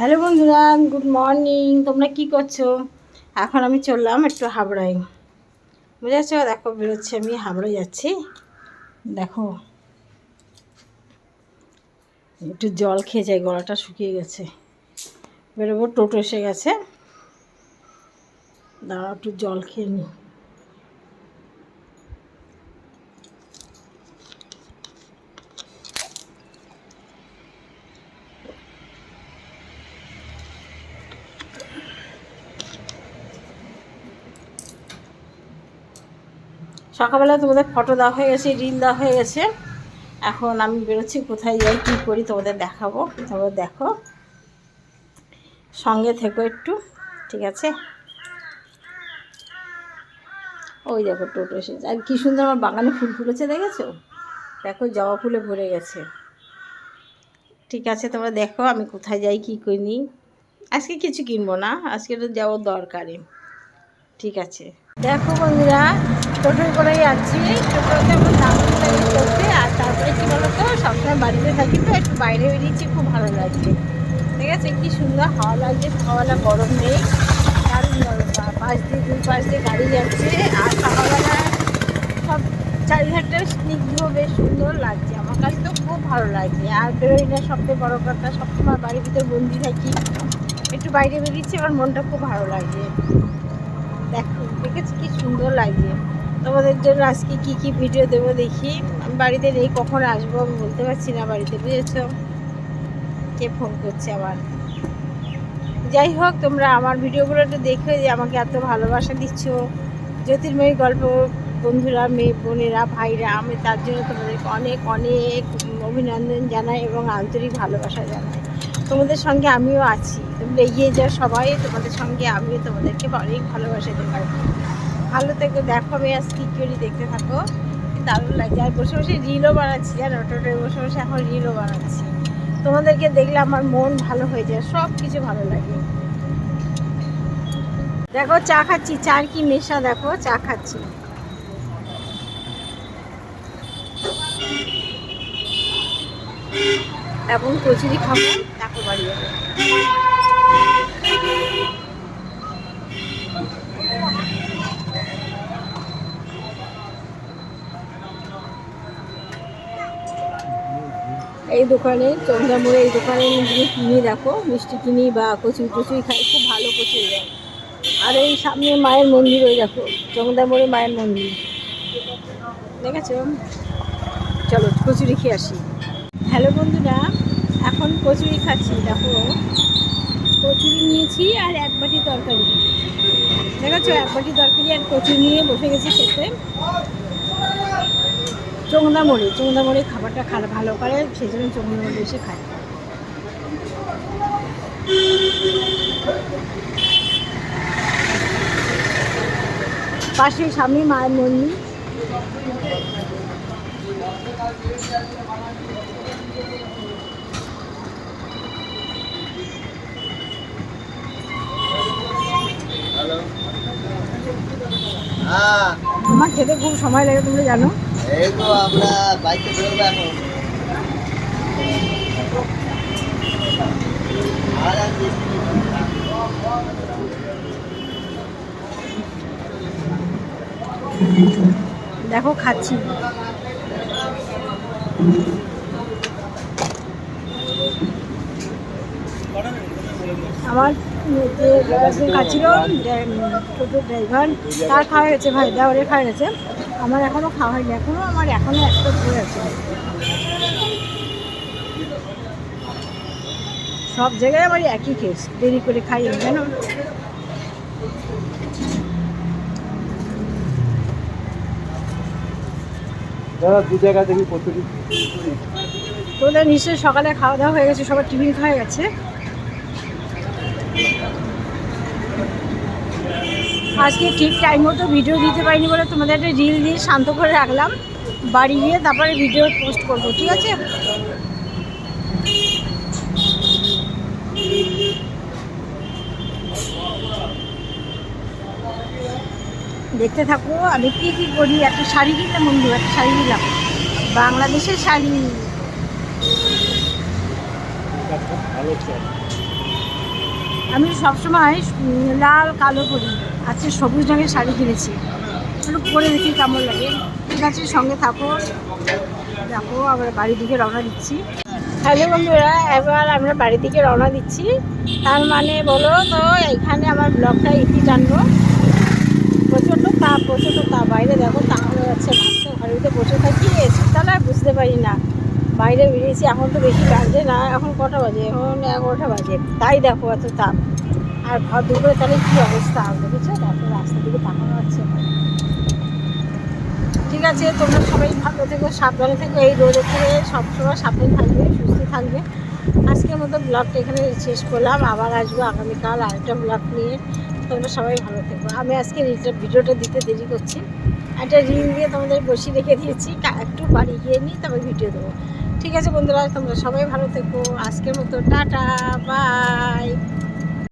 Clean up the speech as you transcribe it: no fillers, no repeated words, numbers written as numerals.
Hello বন্ধুরা, good morning. তোমরা কি করছো? এখন আমি চললাম একটু হাবড়ায়, বুঝেছো? দেখো বেরোচ্ছি, আমি হাবড়ায় যাচ্ছি। দেখো একটু জল খেয়ে যাই, গলাটা শুকিয়ে গেছে। বেরোবো, টোটো এসে গেছে, দাঁড়াও একটু জল খেয়ে নিই। সকালবেলা তোমাদের ফটো দেওয়া হয়ে গেছে, রিল দেওয়া হয়ে গেছে। এখন আমি বেরোচ্ছি, কোথায় যাই কী করি তোমাদের দেখাবো। তোমরা দেখো, সঙ্গে থেকো একটু, ঠিক আছে? ওই দেখো টোটো এসেছে, আর কী সুন্দর আমার বাগানে ফুল ফুটেছে, দেখেছো? দেখো জবা ফুলে ভরে গেছে। ঠিক আছে, তোমরা দেখো আমি কোথায় যাই কী করি। আজকে কিছু কিনবো না, আজকে তো যাওয়ার দরকারে। ঠিক আছে, দেখো বন্ধুরা, টোটোয় করে যাচ্ছি। টোটোতে আমার দাম করতে, আর তারপরে কী বলো তো, সবসময় বাড়িতে থাকি তো, একটু বাইরে বেরিয়েছি, খুব ভালো লাগছে। ঠিক আছে, কী সুন্দর হাওয়া লাগছে, সকালবেলা গরম নেই, দারুণ গরম। দুই পাশ দিয়ে গাড়ি যাচ্ছে, আর সকালবেলা সব চারিধারটা স্নিগ্ধ, বেশ সুন্দর লাগছে। আমার কাছে তো খুব ভালো লাগছে। আর বেরোই না, সবচেয়ে বড় কথা, সবসময় বাড়ির ভিতরে বন্দি থাকি। একটু বাইরে বেরিয়েছি, আমার মনটা খুব ভালো লাগছে। দেখো দেখেছি কি সুন্দর লাগছে। তোমাদের জন্য আজকে কি কি ভিডিও দেবো দেখি। আমি বাড়িতে নেই, কখন আসবো আমি বলতে পারছি না বাড়িতে, বুঝেছো? কে ফোন করছে আবার। যাই হোক, তোমরা আমার ভিডিওগুলো একটু দেখে যে আমাকে এত ভালোবাসা দিচ্ছ, জ্যোতির্ময়ী গল্প বন্ধুরা, মেয়ে বোনেরা, ভাইরা, আমি তার জন্য তোমাদেরকে অনেক অনেক অভিনন্দন জানাই এবং আন্তরিক ভালোবাসা জানাই। তোমাদের সঙ্গে আমিও আছি, তোমরা এগিয়ে যাও সবাই, তোমাদের সঙ্গে আমিও তোমাদেরকে অনেক ভালোবাসা দেবো। ভালো থেকে দেখো, আমি আজ কী করি দেখতে থাকো, দারুণ লাগছে। আর বসে বসে রিলও বানাচ্ছি, জানো? টোটোয় বসে বসে এখন রিলও বানাচ্ছি। তোমাদেরকে দেখলে আমার মন ভালো হয়ে যায়, সব কিছু ভালো লাগে। দেখো চা খাচ্ছি, চার কি নেশা, দেখো চা খাচ্ছি। এখন কচুরি খাবো, তারপর বাড়ি যাবো। এই দোকানে, চন্দ্রা মোড়ে, এই দোকানে যদি কিনি, দেখো মিষ্টি কিনি বা কচুরি টচুরি খাই, খুব ভালো কচুরি দেয়। আর এই সামনে মায়ের মন্দির, ওই দেখো চন্দ্রা মোড়ে মায়ের মন্দির, দেখেছো? চলো কচুরি খেয়ে আসি। হ্যালো বন্ধুরা, এখন কচুরি খাচ্ছি। দেখো কচুরি নিয়েছি আর এক বাটি তরকারি, দেখেছো? এক বাটি তরকারি আর কচুরি নিয়ে বসে গেছি খেতে। চোংদা মোড়ে খাবারটা ভালো করে, সেই জন্য চোংদা মোড়ে এসে খাই। পাশে সামনে মায়ের মন্দির। আমার খেতে খুব সময় লাগে, তুমি জানো। এই তো আমরা বাইকে বেরোবো এখন। দেখো খাচ্ছি, আমার যে খাচ্ছিল টোটো ড্রাইভার, তার খাওয়া গেছে, ভাই দেওয়ারে খাওয়া গেছে, আমার এখনও খাওয়া হয়নি। আমার এখনও একটা ঘুরে আছে। সব জায়গায় আমার একই কেস, দেরি করে খাই, জানো? দু জায়গা দেখি কচুরি। তোদের নিশ্চয়ই সকালে খাওয়া দাওয়া হয়ে গেছে, সবার টিফিন খাওয়া গেছে। আজকে ঠিক টাইম মতো ভিডিও দিতে পারিনি বলে তোমাদের একটা রিল দিয়ে শান্ত করে রাখলাম। বাড়ি গিয়ে তারপরে ভিডিও পোস্ট করবো, ঠিক আছে? দেখতে থাকো আমি কী কী করি। একটা শাড়ি কিনলাম বন্ধু, একটা শাড়ি নিলাম, বাংলাদেশের শাড়ি। আমি সবসময় লাল কালো পরি, আজকে সবুজ রঙের শাড়ি কিনেছি, একটু পরে দেখি কেমন লাগে। ঠিক আছে, সঙ্গে থাকো। দেখো আমরা বাড়ির দিকে রওনা দিচ্ছি। হ্যালো বন্ধুরা, এবার আমরা বাড়ির দিকে রওনা দিচ্ছি। তার মানে বলো তো, এখানে আমার ব্লগটা ইতি টানবো। প্রচণ্ড তাপ, বাইরে দেখো তাকানো যাচ্ছে না। তো ঘরের ভিতরে বসে থাকি, এসি তাহলে আর বুঝতে পারি না। বাইরে বেরিয়েছি, এখন তো বেশি বাজে না, এখন কটা বাজে, এখন 11টা বাজে, তাই দেখো এত তাপ। আর ঘর দুপুরে তাহলে কী অবস্থা দেখেছো, দেখো রাস্তার দিকে তাকানো যাচ্ছে না। ঠিক আছে, তোমরা সবাই ভালো থেকো, সাবধানে থেকো, এই রোদের থেকে সবসময় সাবধানে থাকবে, সুস্থ থাকবে। আজকের মতো ব্লগটা এখানে শেষ করলাম, আবার আসবো আগামীকাল আরেকটা ব্লগ নিয়ে। তোমরা সবাই ভালো থেকো। আমি আজকে ভিডিওটা দিতে দেরি করছি, একটা রিং দিয়ে তোমাদের বসিয়ে রেখে দিয়েছি, একটু বাড়ি গিয়ে নিই তবে ভিডিও দেবো। ঠিক আছে বন্ধুরা, তোমরা সবাই ভালো থেকো। আজকের মতো টাটা, বাই।